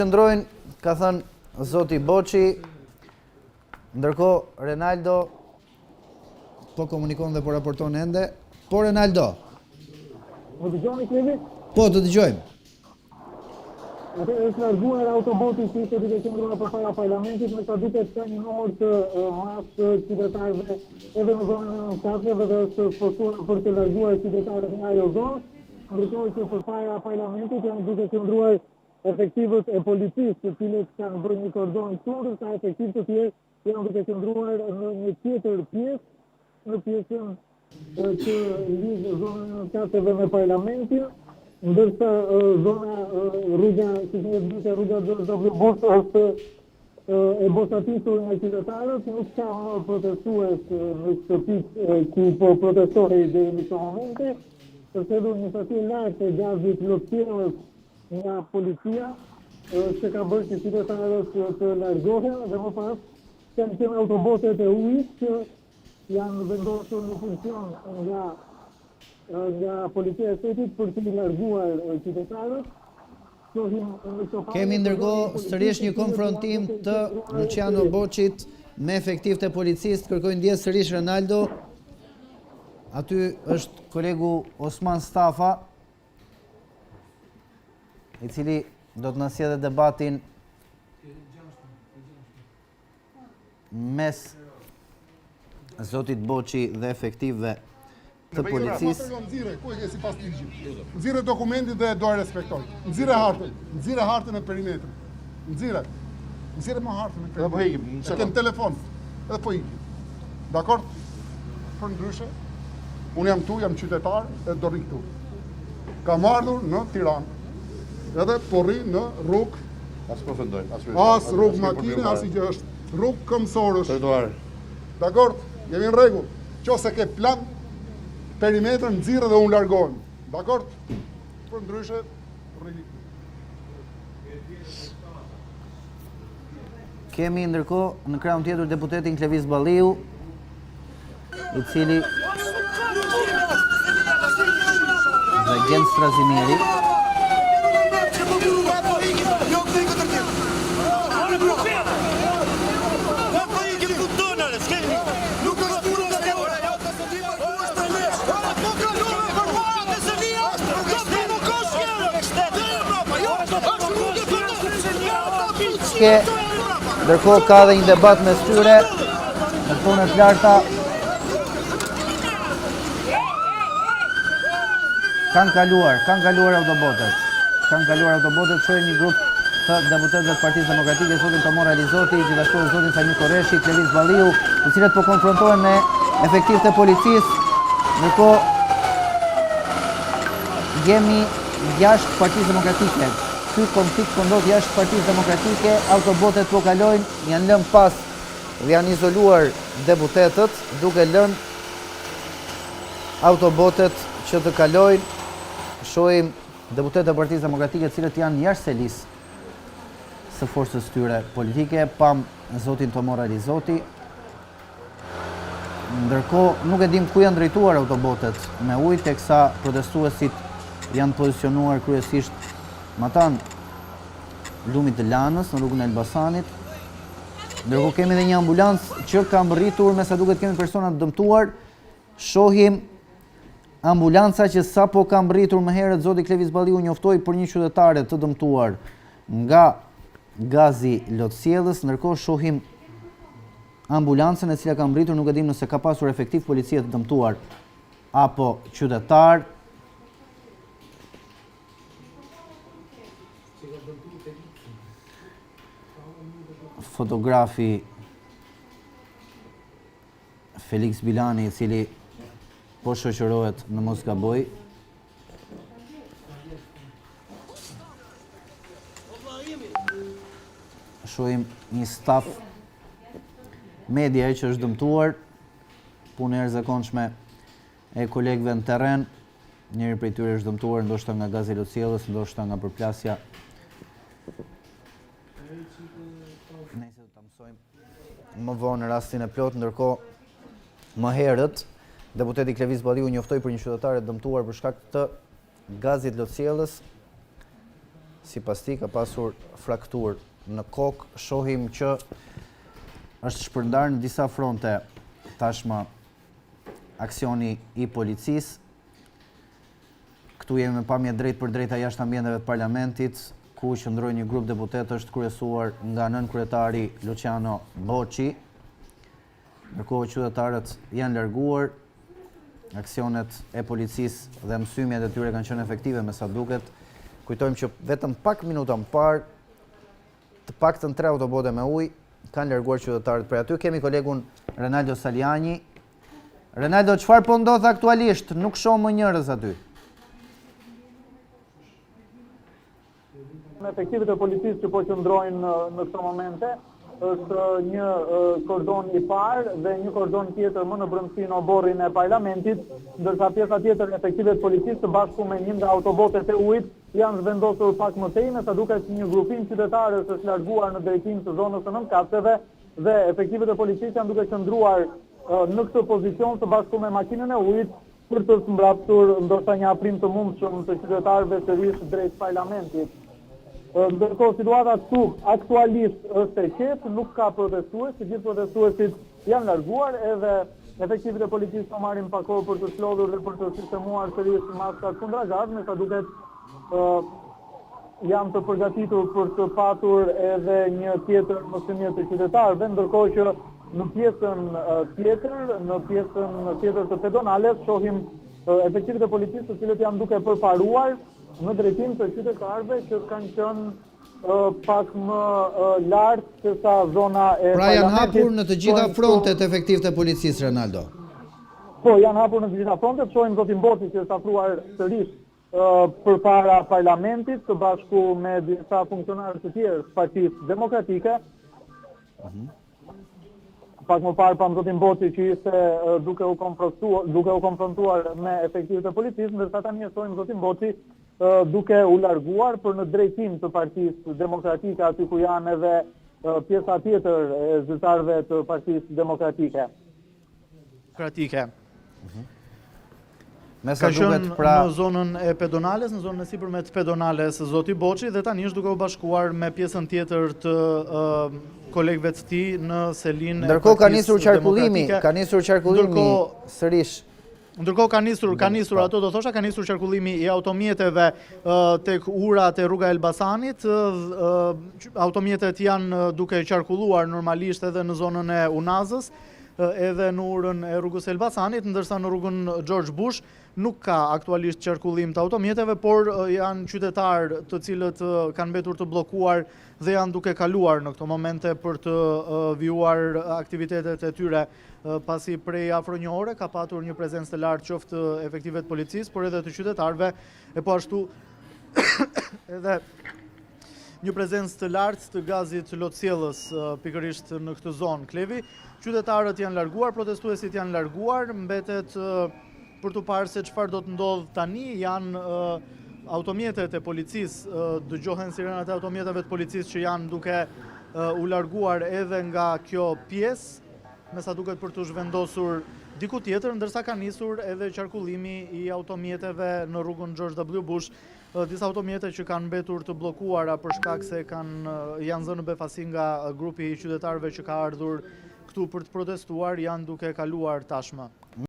Qëndrojnë, ka thënë zoti Boçi, ndërkohë Renaldo po komunikon dhe po raporton ende. Po Renaldo. Më dëgjoni Klevi? Po, të dëgjojmë. Është larguar autobusi që ishte duke qëndruar përpara parlamentit, me sa duket ka një numër të masë qytetarëve edhe në zonën e Nënçakëve dhe është forcuar për të larguar qytetarët nga ajo zonë, ndërkohë që përpara parlamentit janë duke qëndruar efektivët e policisë, të cilët kanë bërë një kordon tundër, sa efektivë të tjerë janë duke qëndruar në një tjetër pjesë, në pjesën që lidh zonën e Nënçakëve me parlamentin, ndërsa zona rruga, si që rruga W Bosh është e bosatisur nga qytetarët, nuk ka protestues në shtëpitë ku po protestohej deri në këtë momente, përse një sasi lartë e gazit lotësirës nga policia, që ka bërë që qytetarët të largohen dhe më pas kanë qenë autoboset e ujit që janë vendosur në funksion nga policia e shtetit për të larguar qytetarët. Kemi ndërkohë sërish një konfrontim të Luciano Boçit me efektivët e policisë, kërkojnë ndjes sërish Renaldo. Aty është kolegu Osman Stafa, i cili do të na sjellë debatin mes zotit Boçi dhe efektivëve të policisë. Nxirre dokumentin dhe do respektoj. Nxirre hartën e perimetrit. Nxirre më hartën e perimetrit. E kem telefon. Edhe po ikim. Dakor? Për ndryshe, unë jam këtu, jam qytetar e do rri këtu. Kam ardhur në Tiranë. Edhe po rri në rrugë. As po fendoj. As rrugë makine, as i që është rrugë këmbësorësh. Dakor? Jemi në rregull. Qose ke plan perimetrën nxirre dhe unë largohem. Dakor? Për ndryshe, rri. Kemi ndërkohë në krahun tjetër deputetin Klevis Balliu, i cili dhe Gjens Strazimiri. Ndërkohë ka dhe një debat mes tyre në punët larta. Kanë kaluar autobotet. Shohim një grup të deputetëve të Partisë Demokratike, zotin Tomor Alizoti, gjithashtu zotin Sami Koreshi, Klevis Balliu, të cilët po konfrontohen me efektivët e policisë. Ndërkohë jemi jashtë Partisë Demokratike. Ky konflikt po ndodh jashtë Partisë Demokratike, autobotet po kalojnë, janë lënë pas dhe janë izoluar deputetët, duke lënë autobotet që të kalojnë. Shohim deputetë e Partisë Demokratike të cilët janë jashtë selisë së forcës tyre politike, pam zotin Tomor Alizoti. Ndërkohë nuk e dim ku janë drejtuar autobotet me ujë, teksa protestuesit janë pozicionuar kryesisht matan lumit të Lanës në rrugën e Elbasanit. Ndërkohë kemi edhe një ambulancë që ka mbërritur, me sa duket kemi persona të dëmtuar. Shohim ambulanca që sapo ka mbërritur më herët zoti Klevis Balliu njoftoi për një qytetare të dëmtuar nga gazi lotësjellës. Ndërkohë shohim ambulancën e cila ka mbërritur, nuk e dim nëse ka pasur efektiv policie të dëmtuar apo qytetar. Fotografi Felix Bilani, i cili po shoqërohet në mos gaboj. Shohim një staf media që është dëmtuar, punë e jashtëzakonshme e kolegëve në terren. Njëri prej tyre është dëmtuar ndoshta nga gazi lotësjellës, ndoshta nga përplasja. Nëse do ta mësojmë më vonë në rastin e plot. Ndërkohë më herët deputeti Klevis Balliu njoftoi për një qytetare dëmtuar për shkak të gazit lotësjellës. sipas tij ka pasur frakturë në kokë. Shohim që është shpërndarë në disa fronte tashmë aksioni i policisë. Këtu jemi me pamje drejt për drejta jashtë ambienteve të parlamentit, ku qëndroi një grup deputet është kryesuar nga nën-kryetari Luciano Boçi. Ndërkohë qytetarët janë larguar, aksionet e policisë dhe mësymjet e tyre kanë qenë efektive me sa duket. Kujtojmë që vetëm pak minuta më parë, të paktën 3 autobote me ujë kanë larguar qytetarët. Për aty kemi kolegun Renaldo Saliani. Renaldo, çfarë po ndodh aktualisht? Nuk shoh më njerëz aty. Në efektivet e policisë që po qëndrojnë në këto momente, është një kordon i parë dhe një kordon tjetër më në brendësi në oborrin e parlamentit, ndërsa pjesa tjetër e efektivet policisë bashku me një nga autobotet e ujit janë zhvendosur pak më tej, me sa duket një grupim qytetarësh është larguar në drejtim të zonës së Nëntkatëve dhe efektivet e policisë janë duke qëndruar në këtë pozicion së bashku me makinën e ujit për të mbrapsur ndoshta një aprim të mundshëm të qytetarëve sërish drejt parlamentit. Ndërkohë situata këtu aktualisht është e qetë, nuk ka protestues, të gjithë protestuesit janë larguar, edhe efektivet e policisë po marrin pak kohë për të shlodhur dhe për të sistemuar sërish maskat kundra gazit, me sa duket janë të përgatitur për të patur edhe një tjetër mësimje të qytetarëve, ndërkohë që në pjesën tjetër të pedonales shohim efektivet e policisë të cilët janë duke përparuar në drejtim të qytetarëve që kanë qenë pak më lartë se sa zona e pra janë hapur në të gjitha frontet efektivët e policisë, Renaldo. Po, janë hapur në të gjitha frontet, shohim zotin Boçi që është afruar sërish përpara parlamentit, së bashku me disa funksionarë të tjerë të Partisë Demokratike. Pak më parë pam zotin Boçi që ishte duke u konfrontuar me efektivet e policisë, ndërsa tani e shohim zotin Boçi duke u larguar për në drejtim të Partisë Demokratike, aty ku janë edhe pjesa tjetër e zyrtarëve të Partisë Demokratike. Ka qenë në zonën e pedonales, në zonën e sipërmet pedonales zoti Boçi dhe tani është duke u bashkuar me pjesën tjetër të kolegëve të tij në selin e Ndërkohë ka nisur qarkullimi sërish. Ndërkohë ka nisur ato do thosha, ka nisur qarkullimi i automjeteve tek urat e rruga Elbasanit. Automjetet janë duke qarkulluar normalisht edhe në zonën e Unazës, edhe në urën e rrugës Elbasanit, ndërsa në rrugën George Bush nuk ka aktualisht qarkullim të automjeteve, por janë qytetarë të cilët kanë mbetur të bllokuar dhe janë duke kaluar në këto momente për të vijuar aktivitetet e tyre, pasi prej afro një ore ka patur një prezencë të lartë qoftë efektivet policisë, por edhe të qytetarëve, e po ashtu edhe një prezencë të lartë të gazit lotësjellës pikërisht në këtë zonë Klevi. Qytetarët janë larguar, protestuesit janë larguar, mbetet për të parë se çfarë do të ndodh tani. Janë automjetet e policisë, dëgjohen sirenat e automjeteve të policisë që janë duke u larguar edhe nga kjo pjesë, me sa duket për të zhvendosur diku tjetër, ndërsa ka nisur edhe qarkullimi i automjeteve në rrugën George W. Bush. Disa automjete që kanë mbetur të bllokuara për shkak se janë zënë befasi nga grupi i qytetarëve që ka ardhur këtu për të protestuar, janë duke kaluar tashmë.